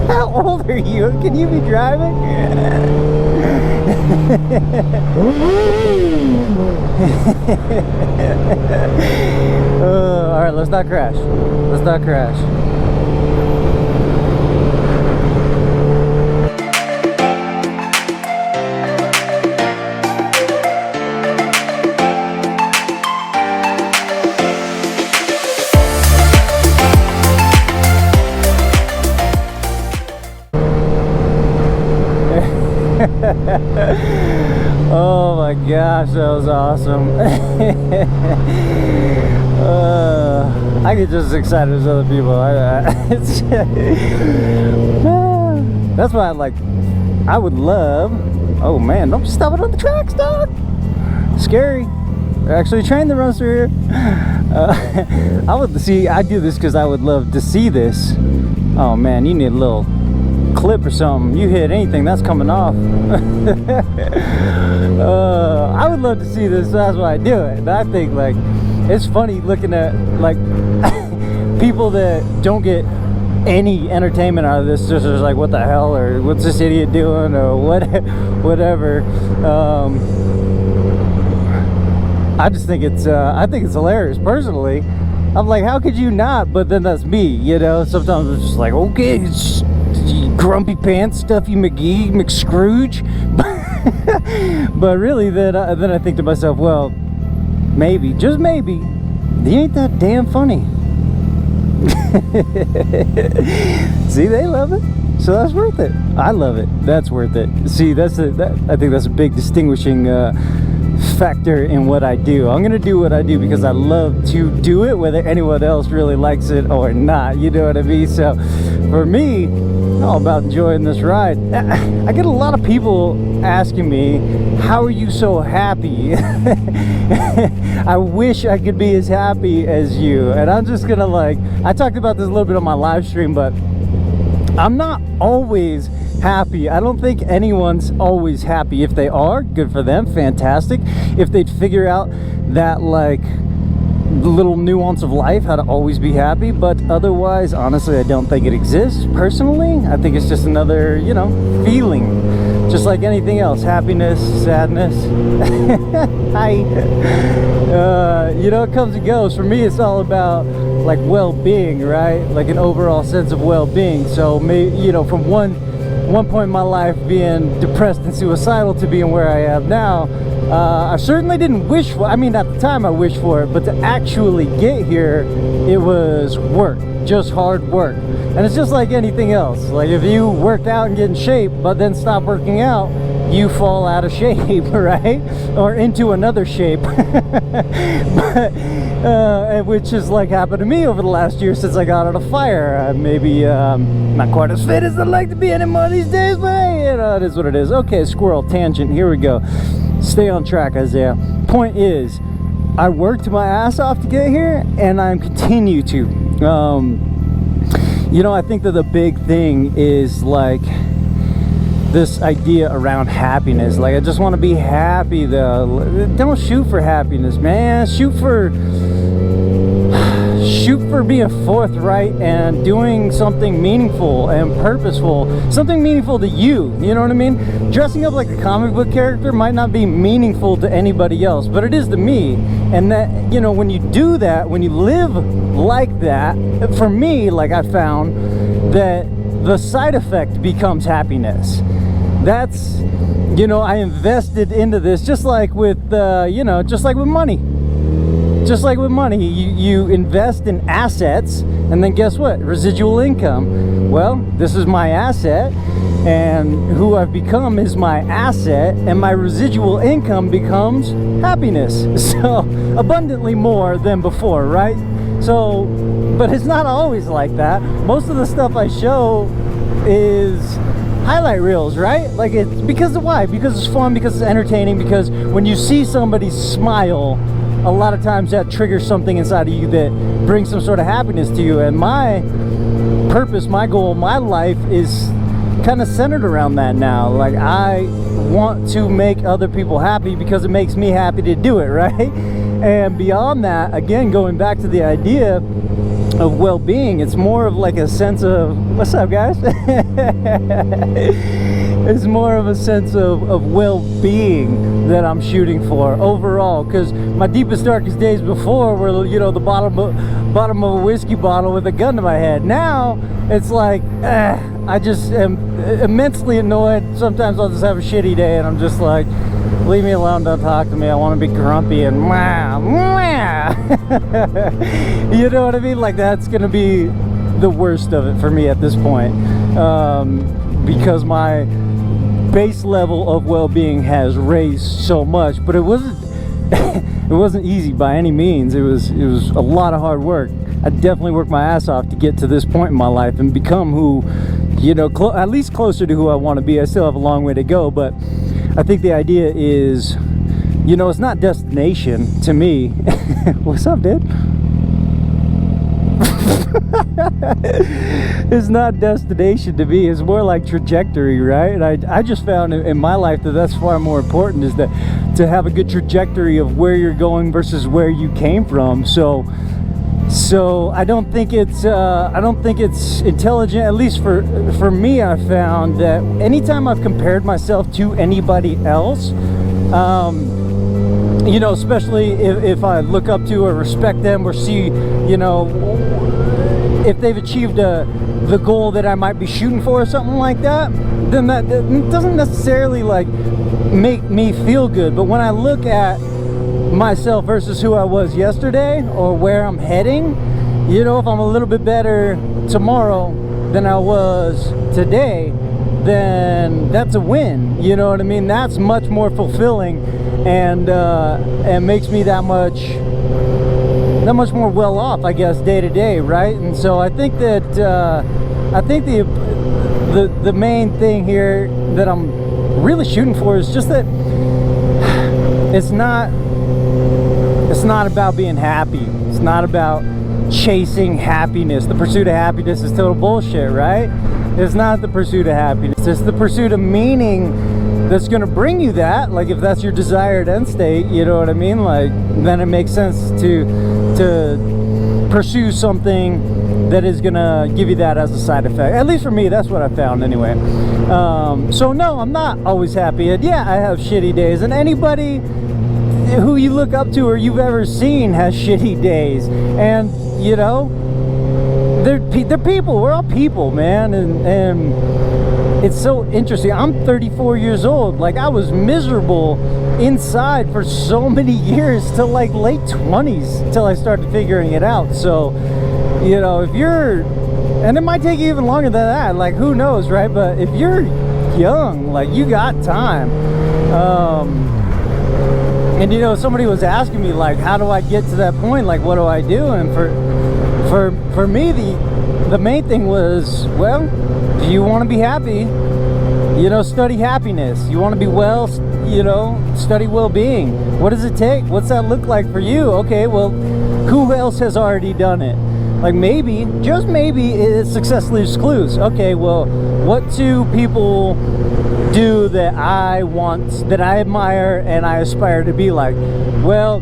How old are you? Can you be driving? All right, let's not crash. Let's not crash. Oh my gosh, that was awesome. I get just as excited as other people. That's why I would love. Oh man, don't stop it on the tracks, dog. Scary. They're actually trained to run through here. I do this because I would love to see this. Oh man, you need a little clip or something. You hit anything, that's coming off. I would love to see this, so that's why I do it. And I think it's funny looking at people that don't get any entertainment out of this, just like, what the hell, or what's this idiot doing, or whatever. I just think it's hilarious personally. I'm like, how could you not? But then that's me, you know. Sometimes it's just like, okay, it's grumpy pants, Stuffy McGee, McScrooge. But really, then I think to myself, well, maybe, just maybe, he ain't that damn funny. See, they love it, so that's worth it. I love it. That's worth it. See, I think that's a big distinguishing factor in what I do. I'm gonna do what I do because I love to do it, whether anyone else really likes it or not. You know what I mean? So for me, I'm all about enjoying this ride. I get a lot of people asking me, how are you so happy? I wish I could be as happy as you. And I'm just gonna I talked about this a little bit on my live stream, but I'm not always happy. I don't think anyone's always happy. If they are, good for them, fantastic. If they'd figure out that little nuance of life, how to always be happy. But otherwise, honestly, I don't think it exists personally. I think it's just another, feeling, just like anything else. Happiness, sadness. Hi. It comes and goes. For me, it's all about well-being, right? Like an overall sense of well-being. So maybe, from one point in my life being depressed and suicidal to being where I am now, I certainly didn't wish for, at the time I wished for it, but to actually get here, it was work, just hard work. And it's just like anything else. Like if you work out and get in shape, but then stop working out, you fall out of shape, right? Or into another shape. Which is happened to me over the last year since I got out of fire. Maybe not quite as fit as I'd like to be anymore these days, but hey, it is what it is. Okay, squirrel tangent, here we go. Stay on track, Isaiah. Point is, I worked my ass off to get here, and I'm continue to. I think that the big thing is this idea around happiness. I just want to be happy though. Don't shoot for happiness, man. Shoot for being forthright and doing something meaningful and purposeful, something meaningful to you. You know what I mean? Dressing up like a comic book character might not be meaningful to anybody else, but it is to me. And that, when you do that, when you live like that, for me, I found that the side effect becomes happiness. That's, I invested into this, just like with money. Just like with money, you invest in assets, and then guess what? Residual income. Well, this is my asset, and who I've become is my asset, and my residual income becomes happiness. So, abundantly more than before, right? So, but it's not always like that. Most of the stuff I show is highlight reels, right? It's because of why? Because it's fun, because it's entertaining, because when you see somebody smile, a lot of times that triggers something inside of you that brings some sort of happiness to you. And my purpose, my goal, my life is kind of centered around that now. I want to make other people happy because it makes me happy to do it, right? And beyond that, again, going back to the idea well-being. It's more of like a sense of, what's up guys? It's more of a sense of well-being that I'm shooting for overall, because my deepest, darkest days before were, you know, the bottom of a whiskey bottle with a gun to my head. Now it's like I just am immensely annoyed. Sometimes I'll just have a shitty day and I'm just like, leave me alone, don't talk to me, I want to be grumpy and you know what I mean? Like, that's gonna be the worst of it for me at this point, because my base level of well-being has raised so much. But it wasn't it wasn't easy by any means. It was a lot of hard work. I definitely worked my ass off to get to this point in my life and become who, you know, at least closer to who I want to be. I still have a long way to go, but I think the idea is, you know, it's not destination to me. What's up, dude? It's not destination to me. It's more like trajectory, right? And I just found in my life that that's far more important, is that to have a good trajectory of where you're going versus where you came from. So I don't think it's intelligent, at least for me. I found that anytime I've compared myself to anybody else, you know, especially if I look up to or respect them or see, you know, if they've achieved the goal that I might be shooting for or something like that, then that doesn't necessarily like make me feel good. But when I look at myself versus who I was yesterday or where I'm heading, you know, if I'm a little bit better tomorrow than I was today, then that's a win. You know what I mean? That's much more fulfilling and makes me that much more well off, I guess, day to day, right? And so I think that the main thing here that I'm really shooting for is just that it's not about being happy. It's not about chasing happiness. The pursuit of happiness is total bullshit, right? It's not the pursuit of happiness. It's the pursuit of meaning that's going to bring you that. Like, if that's your desired end state, you know what I mean? Like, then it makes sense to pursue something that is going to give you that as a side effect. At least for me, that's what I found anyway. So no, I'm not always happy. And yeah, I have shitty days. And anybody who you look up to or you've ever seen has shitty days. And, you know, they're people. We're all people, man. And it's so interesting. I'm 34 years old. Like, I was miserable inside for so many years till like late 20s, till I started figuring it out. So, you know, if you're, and it might take you even longer than that, like, who knows, right? But if you're young, like, you got time. And, you know, somebody was asking me, like, how do I get to that point? Like, what do I do? And for me, the main thing was, well, if you want to be happy, you know, study happiness. You want to be well, you know, study well-being. What does it take? What's that look like for you? Okay, well, who else has already done it? Like, maybe, just maybe, it's successfully exclusive. Okay, well, what do people do that I want, that I admire and I aspire to be like? Well,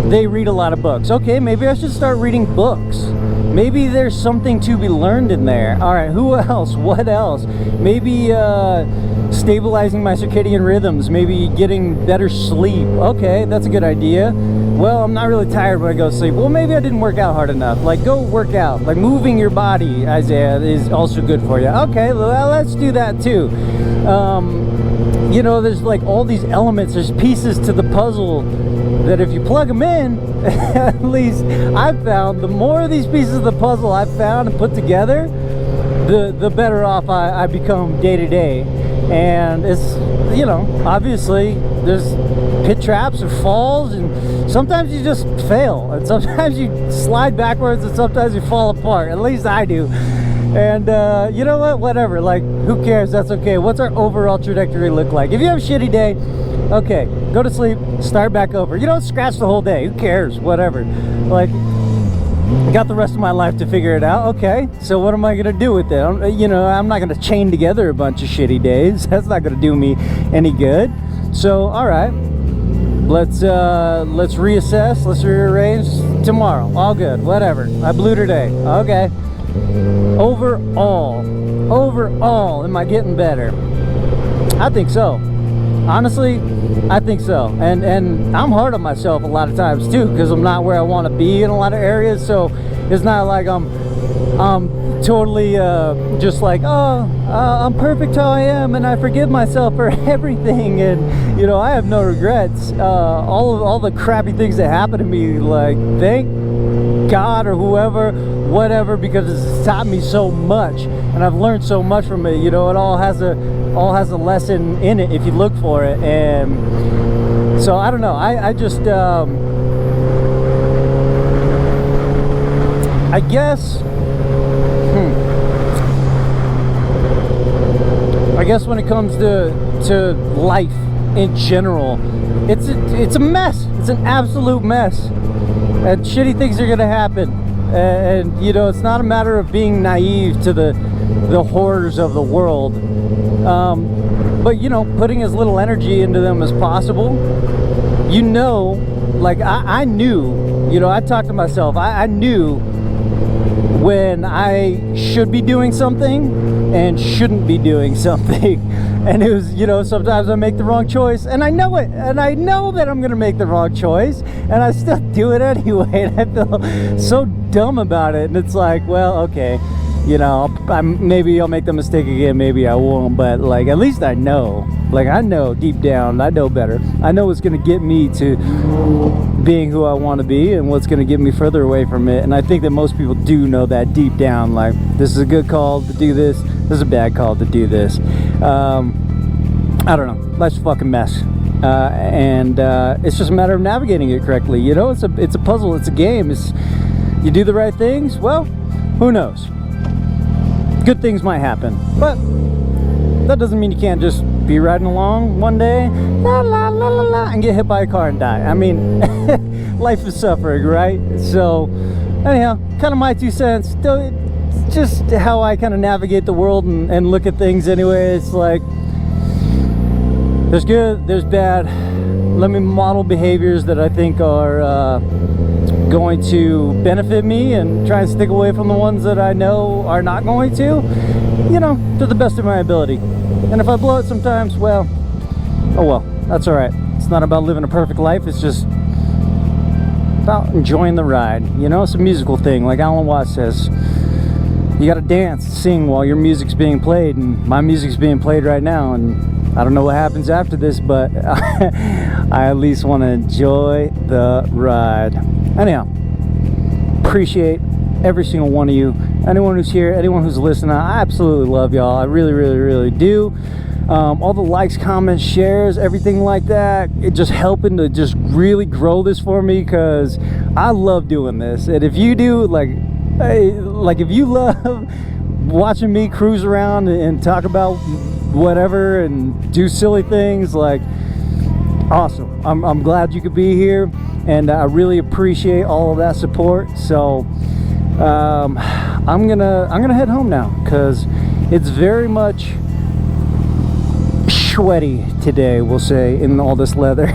they read a lot of books. Okay, maybe I should start reading books. Maybe there's something to be learned in there. All right, who else? What else? Maybe stabilizing my circadian rhythms, maybe getting better sleep. Okay, that's a good idea. Well, I'm not really tired when I go to sleep. Well, maybe I didn't work out hard enough. Like, go work out. Like, moving your body, Isaiah, is also good for you. Okay, well, let's do that too. You know, there's like all these elements, there's pieces to the puzzle that if you plug them in, at least I've found, the more of these pieces of the puzzle I've found and put together, the better off I become day to day. And it's, you know, obviously there's pit traps and falls, and sometimes you just fail, and sometimes you slide backwards, and sometimes you fall apart. At least I do. And you know what, whatever, like, who cares? That's okay. What's our overall trajectory look like? If you have a shitty day, okay, go to sleep, start back over. You don't scratch the whole day, who cares? Whatever. Like, I got the rest of my life to figure it out. Okay, so what am I gonna do with it? You know, I'm not gonna chain together a bunch of shitty days. That's not gonna do me any good. So, all right, let's reassess, let's rearrange, tomorrow, all good, whatever. I blew today, okay. Overall, am I getting better? I think so. Honestly, I think so. And I'm hard on myself a lot of times too, because I'm not where I want to be in a lot of areas. So it's not like I'm totally just like, oh, I'm perfect how I am and I forgive myself for everything, and you know, I have no regrets. All the crappy things that happen to me, like, thank God or whoever, whatever, because it's taught me so much and I've learned so much from it. You know, it all has a lesson in it if you look for it. And so I don't know, I just I guess when it comes to life in general, it's a mess. It's an absolute mess, and shitty things are gonna happen. And you know, it's not a matter of being naive to the horrors of the world, but you know, putting as little energy into them as possible. You know, like I knew, you know, I talked to myself, I knew when I should be doing something and shouldn't be doing something. And it was, you know, sometimes I make the wrong choice and I know it, and I know that I'm gonna make the wrong choice, and I still do it anyway, and I feel so dumb about it. And it's like, well, okay, you know, maybe I'll make the mistake again, maybe I won't, but like, at least I know, like, I know deep down, I know better. I know what's gonna get me to being who I want to be and what's gonna get me further away from it. And I think that most people do know that deep down, like, this is a good call to do this, this is a bad call to do this. I don't know, life's a fucking mess, and it's just a matter of navigating it correctly. You know, it's a puzzle, it's a game. You do the right things, well, who knows, good things might happen, but that doesn't mean you can't just be riding along one day, la la la la la, and get hit by a car and die. I mean, life is suffering, right? So anyhow, kind of my 2 cents. It's just how I kind of navigate the world and look at things anyway. It's like, there's good, there's bad. Let me model behaviors that I think are going to benefit me, and try and stick away from the ones that I know are not going to, you know, to the best of my ability. And if I blow it sometimes, well, oh well, that's all right. It's not about living a perfect life, it's just about enjoying the ride. You know, it's a musical thing, like Alan Watts says. You gotta dance, sing while your music's being played, and my music's being played right now, and I don't know what happens after this, but I at least want to enjoy the ride. Anyhow, appreciate every single one of you, anyone who's here, anyone who's listening. I absolutely love y'all. I really, really, really do. All the likes, comments, shares, everything like that, it just helping to just really grow this for me, because I love doing this. And if you do, like if you love watching me cruise around and talk about whatever and do silly things, like, awesome. I'm glad you could be here, and I really appreciate all of that support. So I'm gonna head home now, because it's very much sweaty today, we'll say, in all this leather.